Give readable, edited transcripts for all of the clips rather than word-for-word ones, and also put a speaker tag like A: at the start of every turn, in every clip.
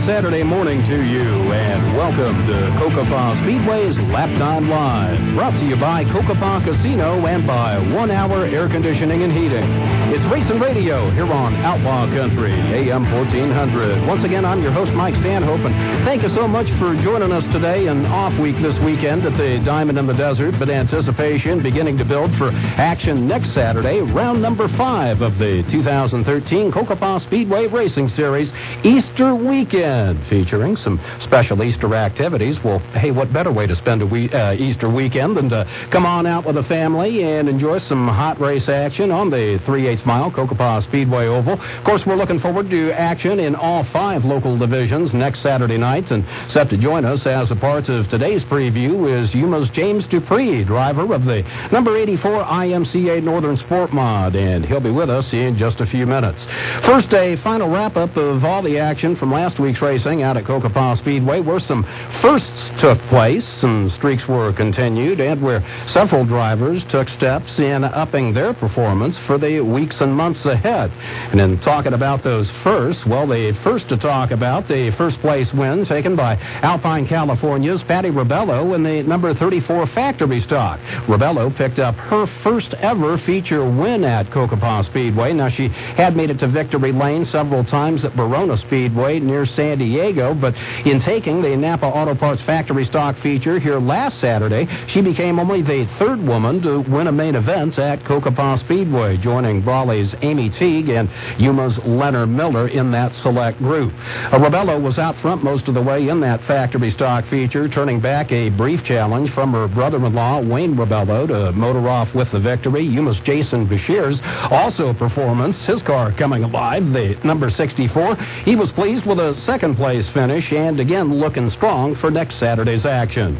A: Saturday morning to you, and welcome to Cocopah Speedway's Laptime Live, brought to you by Cocopah Casino and by 1 Hour Air Conditioning and Heating. It's Racing Radio here on Outlaw Country AM 1400. Once again, I'm your host, Mike Stanhope, and thank you so much for joining us today. An off week this weekend at the Diamond in the Desert, but anticipation beginning to build for action next Saturday, round number 5 of the 2013 Cocopah Speedway Racing Series Easter weekend, featuring some special Easter activities. Well, hey, what better way to spend a Easter weekend than to come on out with a family and enjoy some hot race action on the 3/8 mile Cocopah Speedway Oval. Of course, we're looking forward to action in all 5 local divisions next Saturday night, and set to join us as a part of today's preview is Yuma's James Dupre, driver of the number 84 IMCA Northern Sport Mod, and he'll be with us in just a few minutes. First, a final wrap-up of all the action from last week's racing out at Cocopah Speedway, where some firsts took place, some streaks were continued, and where several drivers took steps in upping their performance for the weeks and months ahead. And in talking about those firsts, well, the first to talk about the first place win taken by Alpine California's Patty Rebello in the number 34 factory stock. Rebello picked up her first ever feature win at Cocopah Speedway. Now, she had made it to victory lane several times at Verona Speedway near San Diego, but in taking the Napa Auto Parts factory stock feature here last Saturday, she became only the 3rd woman to win a main event at Cocopah Speedway, joining Brawley's Amy Teague and Yuma's Leonard Miller in that select group. Rebello was out front most of the way in that factory stock feature, turning back a brief challenge from her brother-in-law, Wayne Rebello, to motor off with the victory. Yuma's Jason Bashir's also a performance, his car coming alive, the number 64. He was pleased with a second-place finish and again looking strong for next Saturday's action.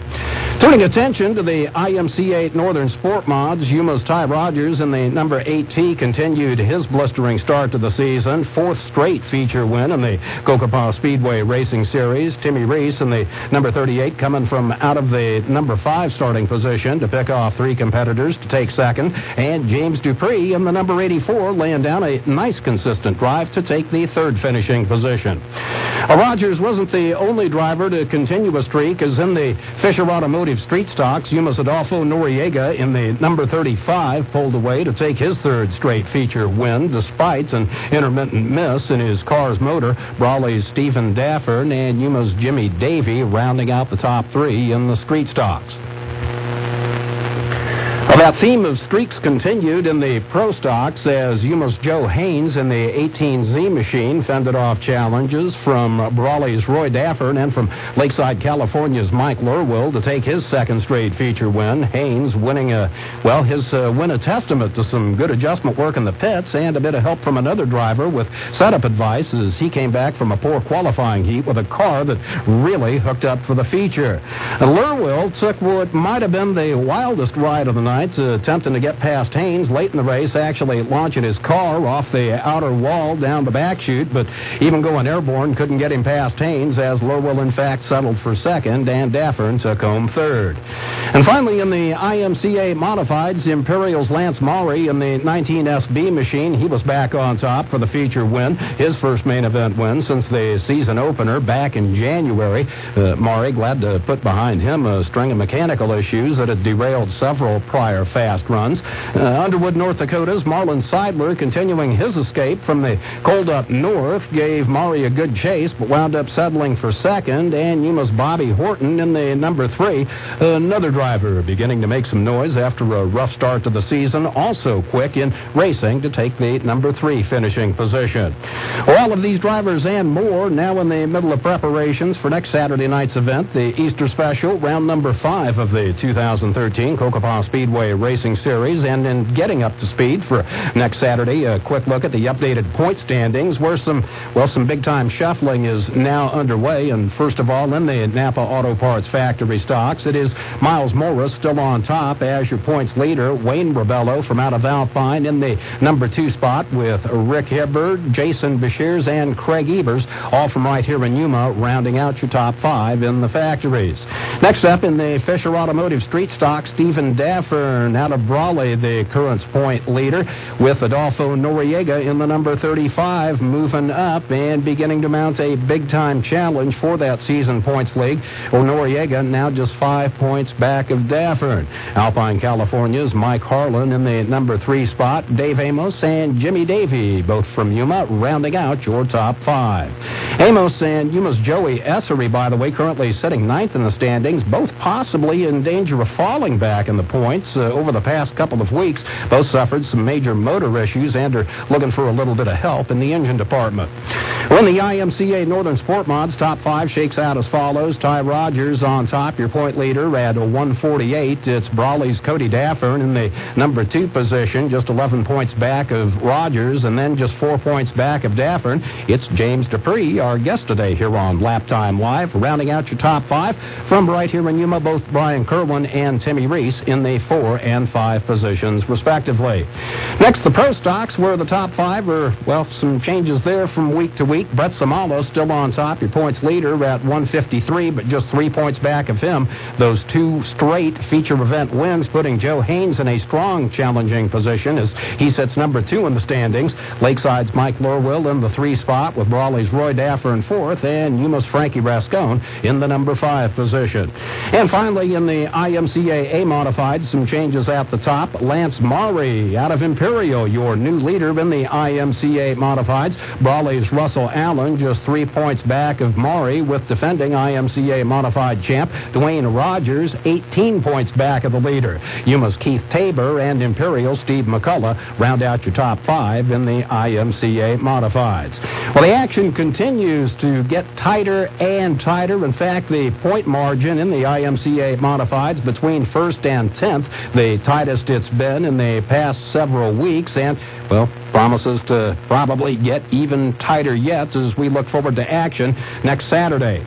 A: Turning attention to the IMCA Northern Sport Mods, Yuma's Ty Rogers in the number 8T continued his blistering start to the season, 4th straight feature win in the Cocopah Speedway Racing Series. Timmy Reese in the number 38 coming from out of the number 5 starting position to pick off 3 competitors to take second, and James Dupre in the number 84 laying down a nice consistent drive to take the 3rd finishing position. Rogers wasn't the only driver to continue a streak, as in the Fisher Automotive Street Stocks, Yuma's Adolfo Noriega in the number 35 pulled away to take his 3rd straight feature win, despite an intermittent miss in his car's motor. Brawley's Stephen Daffern and Yuma's Jimmy Davey rounding out the top 3 in the street stocks. That theme of streaks continued in the pro stocks as Yuma's Joe Haynes in the 18Z machine fended off challenges from Brawley's Roy Daffern and from Lakeside, California's Mike Lurwill to take his 2nd straight feature win. Haynes winning his win a testament to some good adjustment work in the pits and a bit of help from another driver with setup advice as he came back from a poor qualifying heat with a car that really hooked up for the feature. Lurwill took what might have been the wildest ride of the night, attempting to get past Haynes late in the race, actually launching his car off the outer wall down the back chute, but even going airborne couldn't get him past Haynes, as Lurwill in fact settled for 2nd and Daffern took home 3rd. And finally, in the IMCA Modifieds, Imperial's Lance Maury in the 19SB machine, he was back on top for the feature win, his first main event win since the season opener back in January. Maury glad to put behind him a string of mechanical issues that had derailed several prior fast runs. Underwood, North Dakota's Marlon Seidler, continuing his escape from the cold up north, gave Maury a good chase, but wound up settling for 2nd, and Yuma's Bobby Horton in the number 3, another driver beginning to make some noise after a rough start to the season, also quick in racing to take the number 3 finishing position. All of these drivers and more now in the middle of preparations for next Saturday night's event, the Easter Special, round number 5 of the 2013 Cocopah Speedway Racing Series. And in getting up to speed for next Saturday, a quick look at the updated point standings, where some big-time shuffling is now underway. And first of all, in the Napa Auto Parts factory stocks, it is Miles Morris still on top as your points leader. Wayne Rebello from out of Alpine in the number 2 spot with Rick Hibbard, Jason Bashir's, and Craig Ebers, all from right here in Yuma, rounding out your top 5 in the factories. Next up in the Fisher Automotive Street Stock, Stephen Daffern Daffern out of Brawley, the current point leader, with Adolfo Noriega in the number 35, moving up and beginning to mount a big-time challenge for that season points league. Noriega now just 5 points back of Daffern. Alpine California's Mike Harlan in the number 3 spot. Dave Amos and Jimmy Davey, both from Yuma, rounding out your top 5. Amos and Yuma's Joey Essery, by the way, currently sitting 9th in the standings, both possibly in danger of falling back in the points over the past couple of weeks. Both suffered some major motor issues and are looking for a little bit of help in the engine department. When the IMCA Northern Sport Mods top 5 shakes out as follows: Ty Rogers on top, your point leader at 148. It's Brawley's Cody Daffern in the number 2 position, just 11 points back of Rogers, and then just 4 points back of Daffern. It's James Dupre, our guest today here on Laptime Live, rounding out your top 5 from right here in Yuma, both Brian Kerwin and Timmy Reese in the 4 and 5 positions, respectively. Next, the Pro Stocks, where the top 5 are, well, some changes there from week to week. Brett Samalo still on top, your points leader at 153, but just 3 points back of him. Those 2 straight feature event wins, putting Joe Haynes in a strong, challenging position as he sits number 2 in the standings. Lakeside's Mike Lorwell in the 3 spot, with Brawley's Roy Daffern 4th, and Yuma's Frankie Rascone in the number 5 position. And finally, in the IMCA A-Modified, some changes at the top. Lance Maury out of Imperial, your new leader in the IMCA Modifieds. Brawley's Russell Allen just 3 points back of Maury, with defending IMCA Modified champ Dwayne Rogers 18 points back of the leader. Yuma's Keith Tabor and Imperial Steve McCullough round out your top 5 in the IMCA Modifieds. Well, the action continues to get tighter and tighter. In fact, the point margin in the IMCA Modifieds between 1st and 10th, the tightest it's been in the past several weeks, and, well, promises to probably get even tighter yet as we look forward to action next Saturday.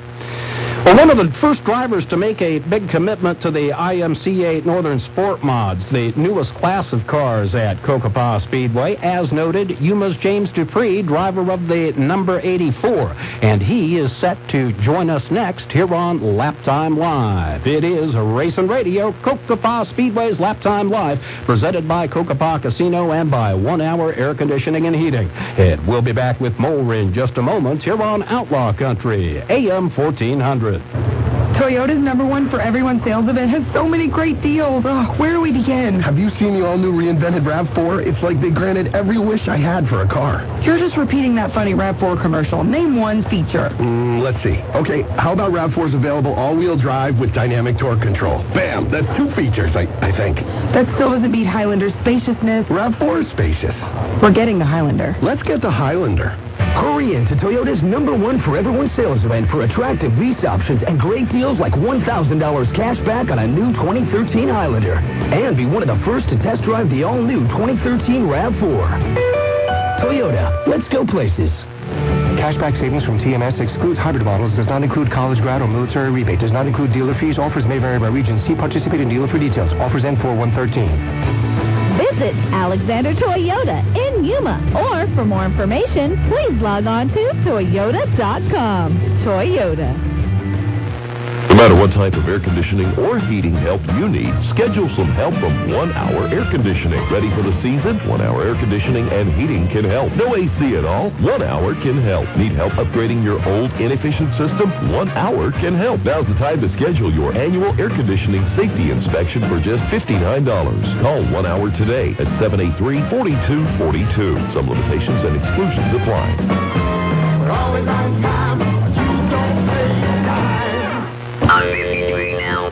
A: Well, one of the first drivers to make a big commitment to the IMCA Northern Sport Mods, the newest class of cars at Cocopah Speedway, as noted, Yuma's James Dupre, driver of the number 84, and he is set to join us next here on Laptime Live. It is Racing Radio, Cocopah Speedway's Laptime Live, presented by Cocopah Casino and by 1 Hour Air Conditioning and Heating. And we'll be back with more in just a moment here on Outlaw Country AM 1400.
B: Toyota's #1 for everyone sales event has so many great deals. Where do we begin?
C: Have you seen the all-new reinvented RAV4? It's like they granted every wish I had for a car.
B: You're just repeating that funny RAV4 commercial. Name one feature.
C: Let's see. Okay, how about RAV4's available all-wheel drive with dynamic torque control? Bam! That's 2 features, I think.
B: That still doesn't beat Highlander's spaciousness.
C: RAV4 is spacious.
B: We're getting the Highlander.
C: Let's get the Highlander.
D: Hurry in to Toyota's #1 for everyone sales event for attractive lease options and great deals like $1,000 cash back on a new 2013 Highlander. And be one of the first to test drive the all-new 2013 RAV4. Toyota, let's go places.
E: Cashback savings from TMS excludes hybrid models, does not include college grad or military rebate, does not include dealer fees. Offers may vary by region. See participating dealer for details. Offers end 4/1/13.
F: Visit Alexander Toyota in Yuma, or for more information, please log on to Toyota.com. Toyota.
G: No matter what type of air conditioning or heating help you need, schedule some help from 1 Hour Air Conditioning. Ready for the season? 1 Hour Air Conditioning and Heating can help. No AC at all? 1 Hour can help. Need help upgrading your old, inefficient system? 1 Hour can help. Now's the time to schedule your annual air conditioning safety inspection for just $59. Call 1 Hour today at 783-4242. Some limitations and exclusions apply.
H: We're always on time. You don't pay time. I'm 53 now.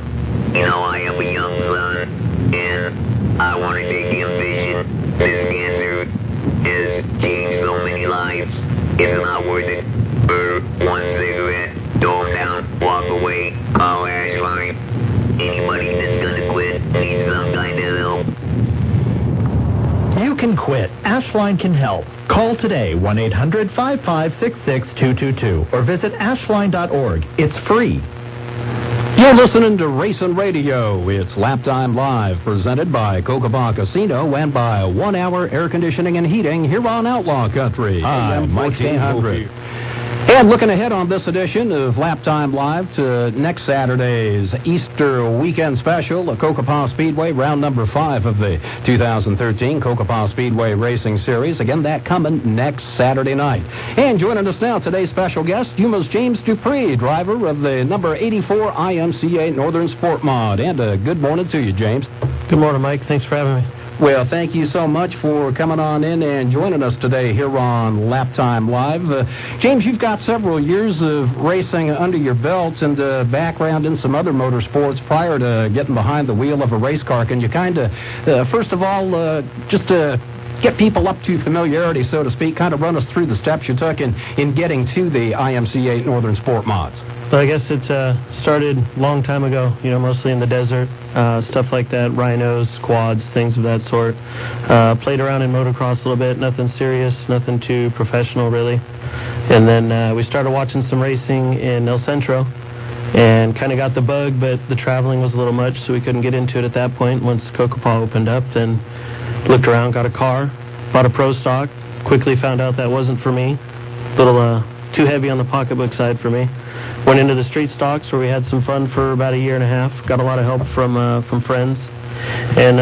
H: You know, I am a young son, and I want to take the ambition. This cancer has changed so many lives. It's not worth it for one cigarette. Throw them down, walk away, call Ashline. Anybody that's gonna quit needs some kind of help.
I: You can quit. Ashline can help. Call today, 1-800-556-6222, or visit ashline.org. It's free.
A: You're listening to Racing Radio. It's Laptime Live, presented by Cocopah Casino and by 1 Hour Air Conditioning and Heating here on Outlaw Country. Hi, Mike Stanhope. And looking ahead on this edition of Laptime Live to next Saturday's Easter weekend special, the Cocopah Speedway, round number 5 of the 2013 Cocopah Speedway Racing Series. Again, that coming next Saturday night. And joining us now, today's special guest, Yuma's James Dupre, driver of the number 84 IMCA Northern Sport Mod. And good morning to you, James.
J: Good morning, Mike. Thanks for having me.
A: Well, thank you so much for coming on in and joining us today here on Laptime Live. James, you've got several years of racing under your belt and background in some other motorsports prior to getting behind the wheel of a race car. Can you kind of, first of all, just get people up to familiarity, so to speak, kind of run us through the steps you took in getting to the IMCA Northern Sport Mods?
J: Well, I guess it started a long time ago, mostly in the desert, stuff like that, rhinos, quads, things of that sort. Played around in motocross a little bit, nothing serious, nothing too professional, really. And then we started watching some racing in El Centro and kind of got the bug, but the traveling was a little much, so we couldn't get into it at that point. Once Cocopah opened up, then looked around, got a car, bought a Pro Stock, quickly found out that wasn't for me. A little too heavy on the pocketbook side for me. Went into the street stocks where we had some fun for about a year and a half. Got a lot of help from friends. And,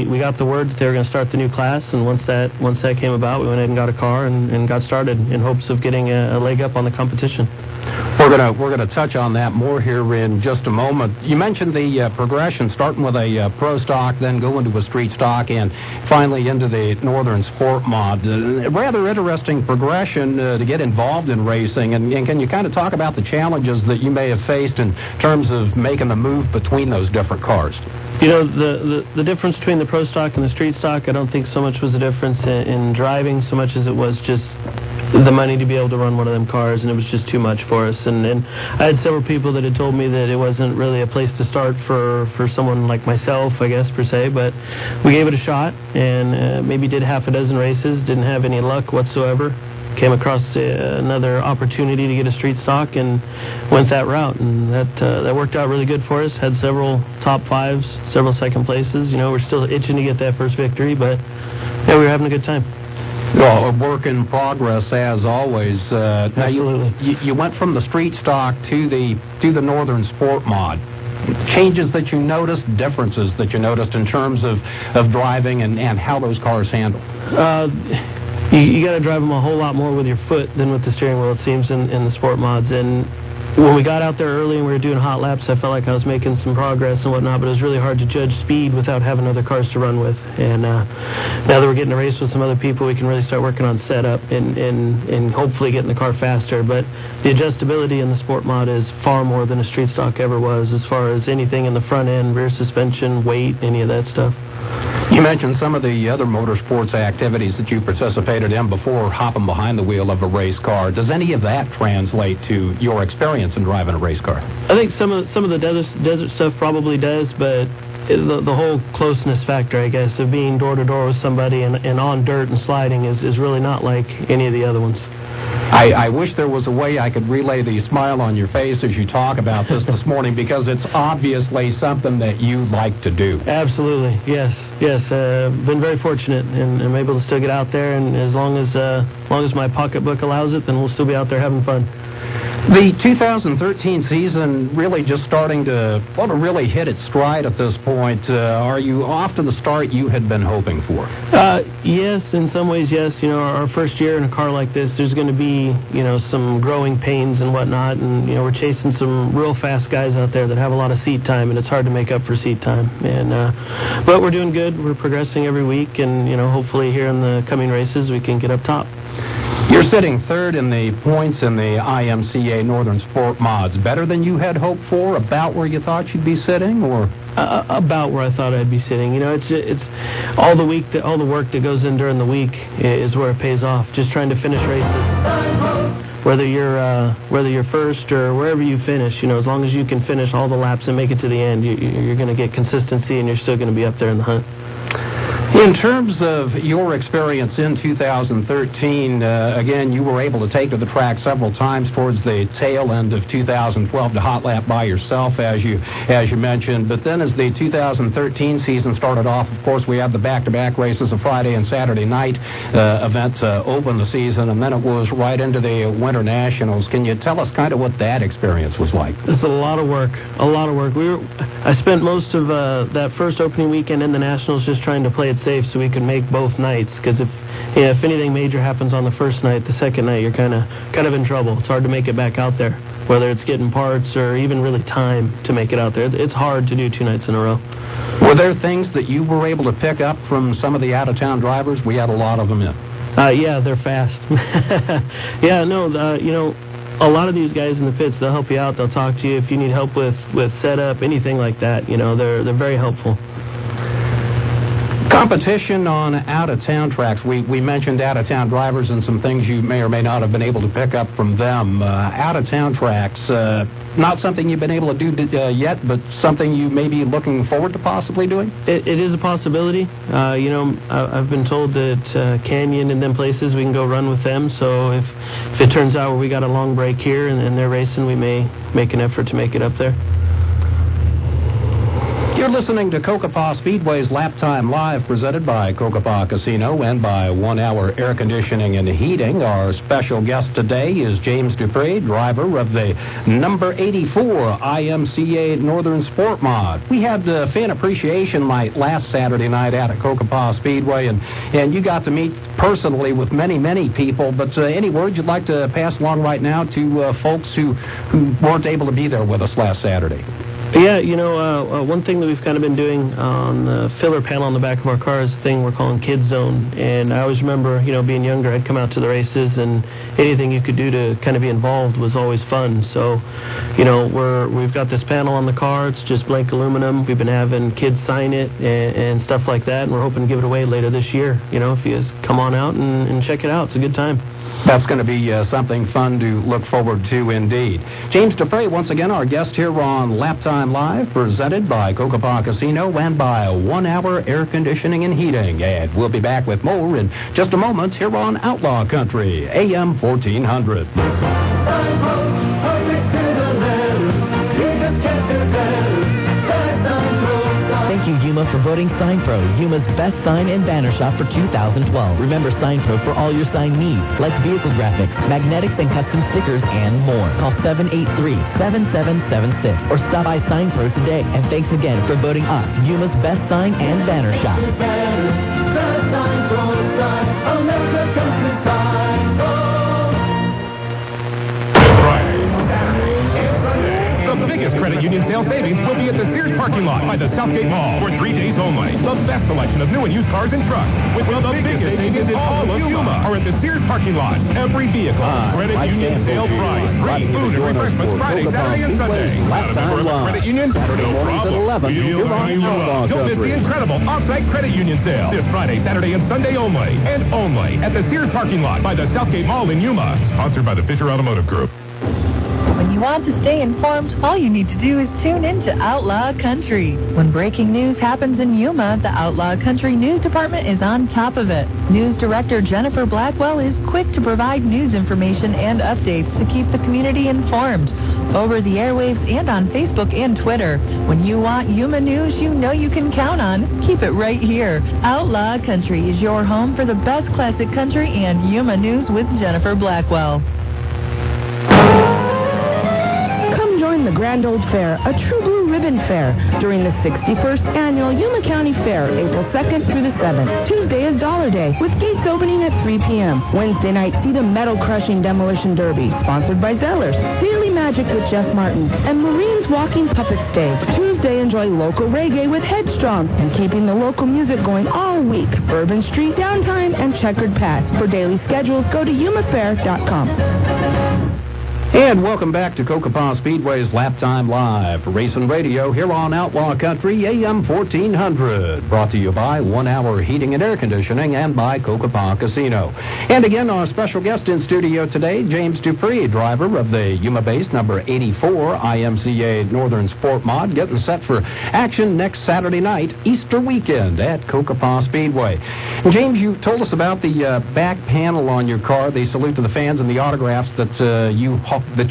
J: we got the word that they were going to start the new class, and once that came about, we went ahead and got a car and got started in hopes of getting a leg up on the competition.
A: We're gonna touch on that more here in just a moment. You mentioned the progression, starting with a Pro Stock, then going to a street stock, and finally into the Northern Sport Mod. Rather interesting progression to get involved in racing. And can you kind of talk about the challenges that you may have faced in terms of making the move between those different cars?
J: The difference between the Pro Stock and the street stock, I don't think so much was a difference in driving so much as it was just the money to be able to run one of them cars, and it was just too much for us. And I had several people that had told me that it wasn't really a place to start for someone like myself, I guess, per se, but we gave it a shot and maybe did half a dozen races, didn't have any luck whatsoever. Came across another opportunity to get a street stock and went that route, and that worked out really good for us. Had several top fives, several second places. We're still itching to get that first victory, but yeah, we were having a good time.
A: Well, a work in progress as always.
J: Absolutely.
A: Now you went from the street stock to the Northern Sport Mod. Changes that you noticed, differences that you noticed in terms of driving and how those cars handle.
J: You got to drive them a whole lot more with your foot than with the steering wheel, it seems, in the sport mods. And when we got out there early and we were doing hot laps, I felt like I was making some progress and whatnot, but it was really hard to judge speed without having other cars to run with. And now that we're getting a race with some other people, we can really start working on setup and hopefully getting the car faster. But the adjustability in the sport mod is far more than a street stock ever was, as far as anything in the front end, rear suspension, weight, any of that stuff.
A: You mentioned some of the other motorsports activities that you participated in before hopping behind the wheel of a race car. Does any of that translate to your experience in driving a race car?
J: I think some of the desert stuff probably does, but the whole closeness factor, I guess, of being door-to-door with somebody and on dirt and sliding is really not like any of the other ones.
A: I wish there was a way I could relay the smile on your face as you talk about this morning, because it's obviously something that you like to do.
J: Absolutely, yes. Been very fortunate, and I'm able to still get out there, and as long as my pocketbook allows it, then we'll still be out there having fun.
A: The 2013 season really just starting to really hit its stride at this point. Are you off to the start you had been hoping for?
J: Yes, in some ways, yes. Our first year in a car like this, there's going to be, some growing pains and whatnot, and, we're chasing some real fast guys out there that have a lot of seat time, and it's hard to make up for seat time. And but we're doing good. We're progressing every week, and, hopefully here in the coming races we can get up top.
A: You're sitting third in the points in the IMCA Northern Sport Mods. Better than you had hoped for? About where you thought you'd be sitting, or? About where I thought I'd be sitting. It's all the work that goes in during the week is where it pays off. Just trying to finish races. Whether you're first or wherever you finish, as long as you can finish all the laps and make it to the end, you're going to get consistency, and you're still going to be up there in the hunt. In terms of your experience in 2013, again, you were able to take to the track several times towards the tail end of 2012 to hot lap by yourself, as you mentioned. But then as the 2013 season started off, of course, we had the back-to-back races, a Friday and Saturday night event to open the season, and then it was right into the Winter Nationals. Can you tell us kind of what that experience was like?
J: It's a lot of work. I spent most of that first opening weekend in the Nationals just trying to play it safe so we could make both nights, because if anything major happens on the first night, the second night you're kind of in trouble. It's hard to make it back out there, whether it's getting parts or even really time to make it out there. It's hard to do 2 nights in a row.
A: Were there things that you were able to pick up from some of the out-of-town drivers? We had a lot of them in.
J: Yeah, they're fast. A lot of these guys in the pits, they'll help you out. They'll talk to you if you need help with setup, anything like that. They're very helpful.
A: Competition on out-of-town tracks. We mentioned out-of-town drivers and some things you may or may not have been able to pick up from them. Out-of-town tracks, not something you've been able to do yet, but something you may be looking forward to possibly doing?
J: It is a possibility. I've been told that Canyon and them places, we can go run with them. So if it turns out where we got a long break here and they're racing, we may make an effort to make it up there.
A: You're listening to Cocopah Speedway's Laptime Live, presented by Cocopah Casino and by 1 Hour Air Conditioning and Heating. Our special guest today is James Dupre, driver of the number 84 IMCA Northern Sport Mod. We had fan appreciation night last Saturday night out at Cocopah Speedway, and you got to meet personally with many, many people. But any words you'd like to pass along right now to folks who weren't able to be there with us last Saturday?
J: Yeah, one thing that we've kind of been doing on the filler panel on the back of our car is a thing we're calling Kids Zone. And I always remember, being younger, I'd come out to the races, and anything you could do to kind of be involved was always fun. So, we've got this panel on the car. It's just blank aluminum. We've been having kids sign it and stuff like that, and we're hoping to give it away later this year. If you guys come on out and check it out, it's a good time.
A: That's going to be something fun to look forward to indeed. James Dupre, once again, our guest here on Laptime Live, presented by Cocopah Casino and by 1 Hour Air Conditioning and Heating. And we'll be back with more in just a moment here on Outlaw Country, AM 1400.
K: Thank you, Yuma, for voting Sign Pro Yuma's best sign and banner shop for 2012. Remember Sign Pro for all your sign needs, like vehicle graphics, magnetics, and custom stickers, and more. Call 783-7776 or stop by Sign Pro today. And thanks again for voting us Yuma's best sign and banner shop.
L: The biggest credit union sale savings will be at the Sears parking lot by the Southgate Mall for 3 days only. The best selection of new and used cars and trucks with the biggest savings in all of Yuma are at the Sears parking lot. Every vehicle, credit union sale price, free food and refreshments Friday, Saturday, and Sunday. Not a member of a credit union? No problem. Don't miss the incredible off-site credit union sale this Friday, Saturday, and Sunday only. And only at the Sears parking lot by the Southgate Mall in Yuma. Sponsored by the Fisher Automotive Group.
M: When you want to stay informed, all you need to do is tune in to Outlaw Country. When breaking news happens in Yuma, the Outlaw Country News Department is on top of it. News Director Jennifer Blackwell is quick to provide news information and updates to keep the community informed. Over the airwaves and on Facebook and Twitter. When you want Yuma news you know you can count on, keep it right here. Outlaw Country is your home for the best classic country and Yuma news with Jennifer Blackwell.
B: Join the Grand Old Fair, a true blue ribbon fair, during the 61st Annual Yuma County Fair, April 2nd through the 7th. Tuesday is Dollar Day, with gates opening at 3 p.m. Wednesday night, see the Metal Crushing Demolition Derby, sponsored by Zellers, Daily Magic with Jeff Martin, and Marines Walking Puppet Stage. Tuesday, enjoy local reggae with Headstrong, and keeping the local music going all week. Bourbon Street Downtime and Checkered Pass. For daily schedules, go to yumafair.com.
A: And welcome back to Cocopah Speedway's Laptime Live, Racing Radio here on Outlaw Country AM 1400. Brought to you by 1 Hour Heating and Air Conditioning and by Cocopah Casino. And again, our special guest in studio today, James Dupre, driver of the Yuma base number 84 IMCA Northern Sport Mod, getting set for action next Saturday night, Easter weekend at Cocopah Speedway. And James, you told us about the back panel on your car, the salute to the fans and the autographs that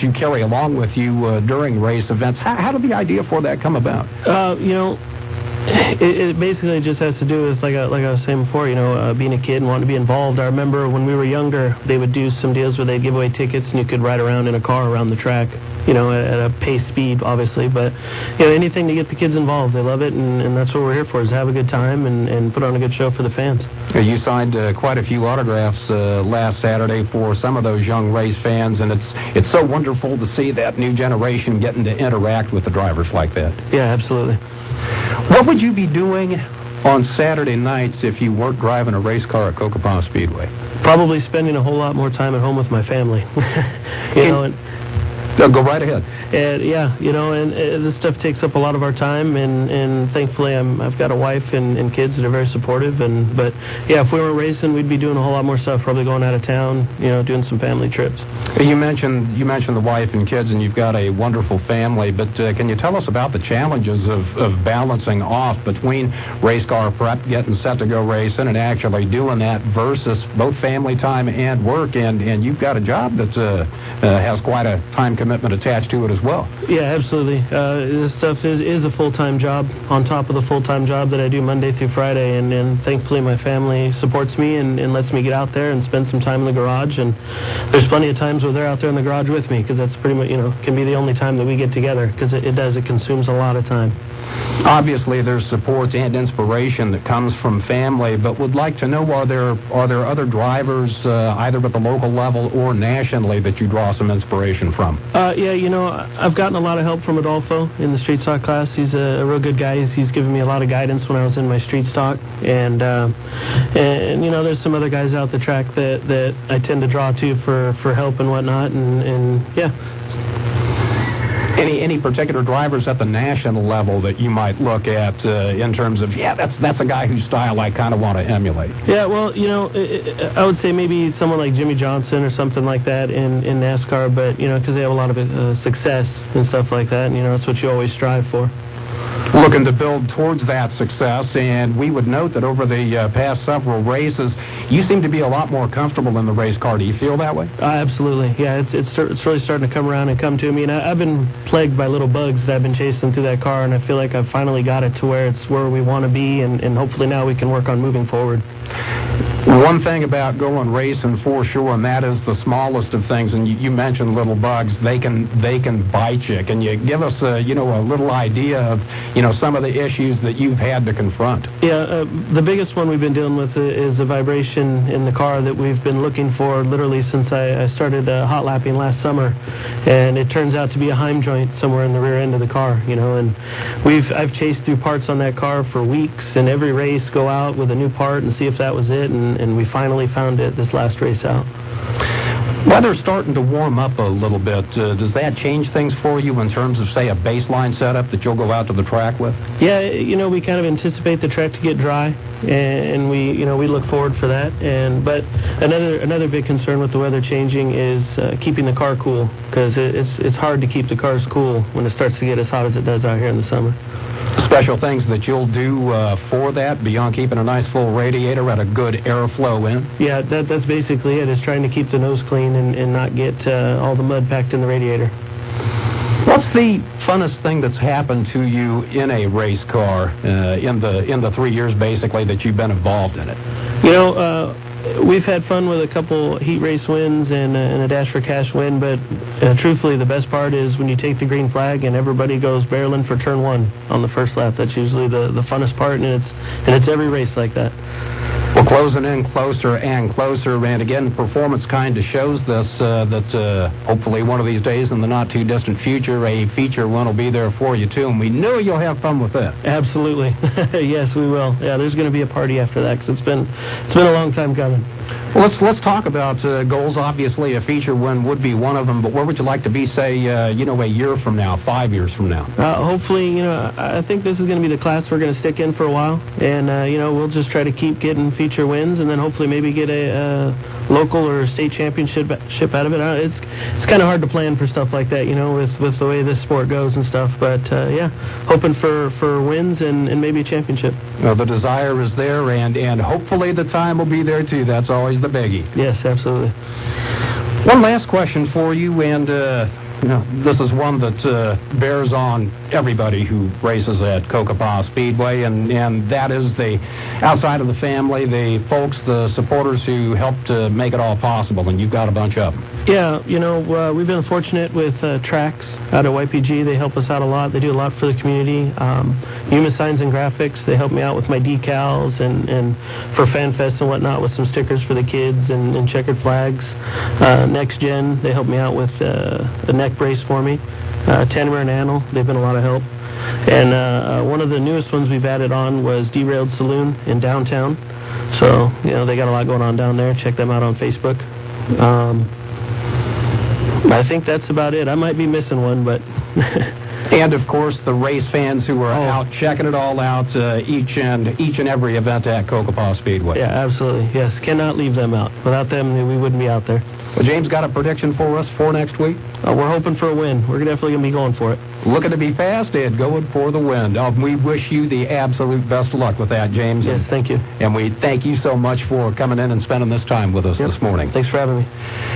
A: you carry along with you during race events. How did the idea for that come about?
J: It basically just has to do with, like I was saying before, being a kid and wanting to be involved. I remember when we were younger, they would do some deals where they'd give away tickets and you could ride around in a car around the track, at a pace speed, obviously. But, anything to get the kids involved. They love it, and that's what we're here for, is have a good time and put on a good show for the fans.
A: You signed quite a few autographs last Saturday for some of those young race fans, and it's so wonderful to see that new generation getting to interact with the drivers like that.
J: Yeah, absolutely.
A: What would you be doing on Saturday nights if you weren't driving a race car at Cocopah Speedway?
J: Probably spending a whole lot more time at home with my family.
A: Go right ahead.
J: And this stuff takes up a lot of our time, and thankfully I've got a wife and kids that are very supportive. But if we weren't racing, we'd be doing a whole lot more stuff. Probably going out of town, doing some family trips.
A: You mentioned the wife and kids, and you've got a wonderful family. But can you tell us about the challenges of balancing off between race car prep, getting set to go racing, and actually doing that versus both family time and work? And you've got a job that has quite a time commitment attached to it as well.
J: Yeah, absolutely. This stuff is a full-time job on top of the full-time job that I do Monday through Friday, and thankfully my family supports me and lets me get out there and spend some time in the garage. And there's plenty of times where they're out there in the garage with me, because that's pretty much, can be the only time that we get together, because it consumes a lot of time.
A: Obviously, there's support and inspiration that comes from family, but would like to know, are there other drivers, either at the local level or nationally, that you draw some inspiration from?
J: I've gotten a lot of help from Adolfo in the street stock class. He's a real good guy. He's given me a lot of guidance when I was in my street stock, and there's some other guys out the track that I tend to draw to for help and whatnot, and yeah.
A: Any particular drivers at the national level that you might look at in terms of, that's a guy whose style I kind of want to emulate?
J: Yeah, well, I would say maybe someone like Jimmy Johnson or something like that in NASCAR, but, because they have a lot of success and stuff like that, and, that's what you always strive for.
A: Looking to build towards that success, and we would note that over the past several races, you seem to be a lot more comfortable in the race car. Do you feel that way?
J: Absolutely. Yeah, it's really starting to come around and come to me. And I've been plagued by little bugs that I've been chasing through that car, and I feel like I've finally got it to where it's where we want to be, and hopefully now we can work on moving forward.
A: One thing about going racing for sure, and that is the smallest of things, and you mentioned little bugs, they can bite you. Can you give us a little idea of some of the issues that you've had to confront?
J: Yeah, the biggest one we've been dealing with is the vibration in the car that we've been looking for literally since I started hot lapping last summer, and it turns out to be a Heim joint somewhere in the rear end of the car, and I've chased through parts on that car for weeks, and every race go out with a new part and see if that was it, and we finally found it this last race out.
A: Weather's starting to warm up a little bit. Does that change things for you in terms of, say, a baseline setup that you'll go out to the track with?
J: Yeah, we kind of anticipate the track to get dry, and we look forward for that. But another big concern with the weather changing is keeping the car cool, because it's hard to keep the cars cool when it starts to get as hot as it does out here in the summer.
A: Special things that you'll do for that, beyond keeping a nice full radiator and a good airflow in?
J: Yeah, that's basically it, is trying to keep the nose clean and not get all the mud packed in the radiator.
A: What's the funnest thing that's happened to you in a race car in the 3 years, basically, that you've been involved in it?
J: We've had fun with a couple heat race wins and a Dash for Cash win, but truthfully the best part is when you take the green flag and everybody goes barreling for turn one on the first lap. That's usually the funnest part, and it's every race like that.
A: We're closing in closer and closer, and again, performance kind of shows this, that hopefully one of these days in the not-too-distant future, a feature one will be there for you, too, and we know you'll have fun with it.
J: Absolutely. Yes, we will. Yeah, there's going to be a party after that, because it's been a long time coming.
A: Well, let's talk about goals. Obviously, a feature one would be one of them, but where would you like to be, say, a year from now, 5 years from now?
J: Hopefully, I think this is going to be the class we're going to stick in for a while, and, we'll just try to keep getting feature wins, and then hopefully maybe get a local or state championship out of it. It's kind of hard to plan for stuff like that, with the way this sport goes and stuff, but, hoping for wins and maybe a championship.
A: Well, the desire is there, and hopefully the time will be there, too. That's always the biggie.
J: Yes, absolutely.
A: One last question for you, and this is one that bears on everybody who races at Cocopah Speedway, and that is the outside of the family, the folks, the supporters who helped to make it all possible, and you've got a bunch of them.
J: Yeah, we've been fortunate with Tracks out at YPG. They help us out a lot. They do a lot for the community. Yuma Signs and Graphics, they help me out with my decals and for Fan Fest and whatnot with some stickers for the kids and checkered flags. Next Gen, they help me out with a neck brace for me. Tanner and Annal, they've been a lot of help. And one of the newest ones we've added on was Derailed Saloon in downtown. So, they got a lot going on down there. Check them out on Facebook. I think that's about it. I might be missing one, but...
A: And, of course, the race fans who are out checking it all out each and every event at Cocopah Speedway.
J: Yeah, absolutely. Yes, cannot leave them out. Without them, we wouldn't be out there.
A: Well, James, got a prediction for us for next week?
J: We're hoping for a win. We're definitely going to be going for it.
A: Looking to be fast and going for the win. We wish you the absolute best of luck with that, James.
J: Yes, thank you.
A: And we thank you so much for coming in and spending this time with us this morning.
J: Thanks for having me.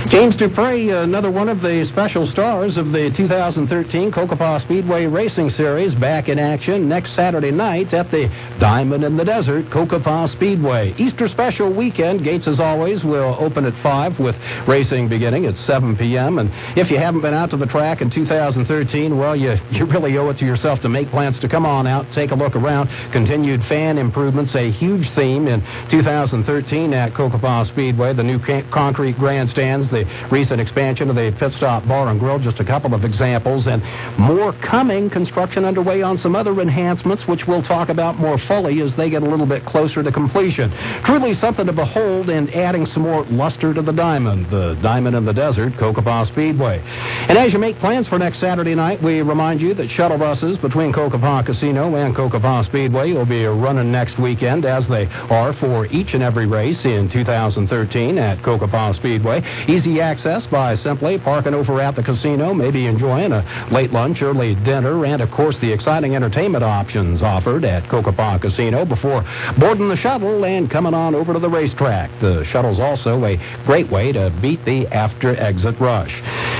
A: James Dupre, another one of the special stars of the 2013 Cocopah Speedway Racing Series, back in action next Saturday night at the Diamond in the Desert Cocopah Speedway. Easter special weekend. Gates, as always, will open at 5 with racing beginning at 7 p.m. And if you haven't been out to the track in 2013, well, you really owe it to yourself to make plans to come on out, take a look around. Continued fan improvements, a huge theme in 2013 at Cocopah Speedway. The new concrete grandstands, the recent expansion of the pit stop bar and grill, just a couple of examples, and more coming. Construction underway on some other enhancements, which we'll talk about more fully as they get a little bit closer to completion. Truly something to behold, and adding some more luster to the Diamond in the Desert Cocopah Speedway. And as you make plans for next Saturday night, we remind you that shuttle buses between Cocopah Casino and Cocopah Speedway will be running next weekend, as they are for each and every race in 2013 at Cocopah Speedway. Easy access by simply parking over at the casino, maybe enjoying a late lunch, early dinner, and of course the exciting entertainment options offered at Cocopah Casino before boarding the shuttle and coming on over to the racetrack. The shuttle's also a great way to beat the after-exit rush.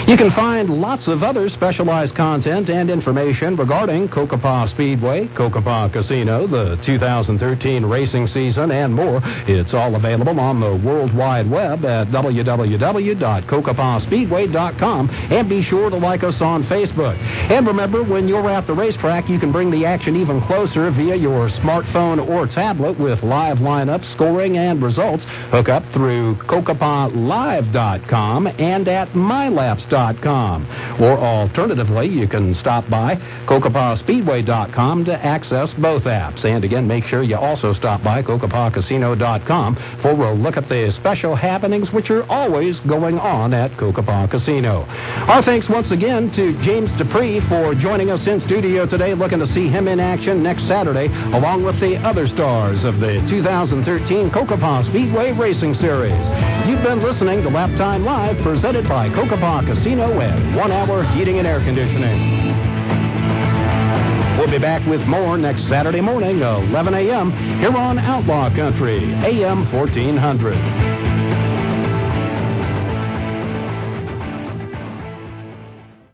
A: You can find lots of other specialized content and information regarding Cocopah Speedway, Cocopah Casino, the 2013 racing season, and more. It's all available on the World Wide Web at www.cocopahspeedway.com, and be sure to like us on Facebook. And remember, when you're at the racetrack, you can bring the action even closer via your smartphone or tablet with live lineups, scoring, and results. Hook up through CocopahLive.com and at MyLaps.com. Or alternatively, you can stop by CocopahSpeedway.com to access both apps. And again, make sure you also stop by CocopahCasino.com for a look at the special happenings which are always going on at Cocopah Casino. Our thanks once again to James Dupre for joining us in studio today. Looking to see him in action next Saturday, along with the other stars of the 2013 Cocopah Speedway Racing Series. You've been listening to Laptime Live, presented by Cocopah Casino and 1 Hour Heating and Air Conditioning. We'll be back with more next Saturday morning, 11 a.m., here on Outlaw Country, AM 1400.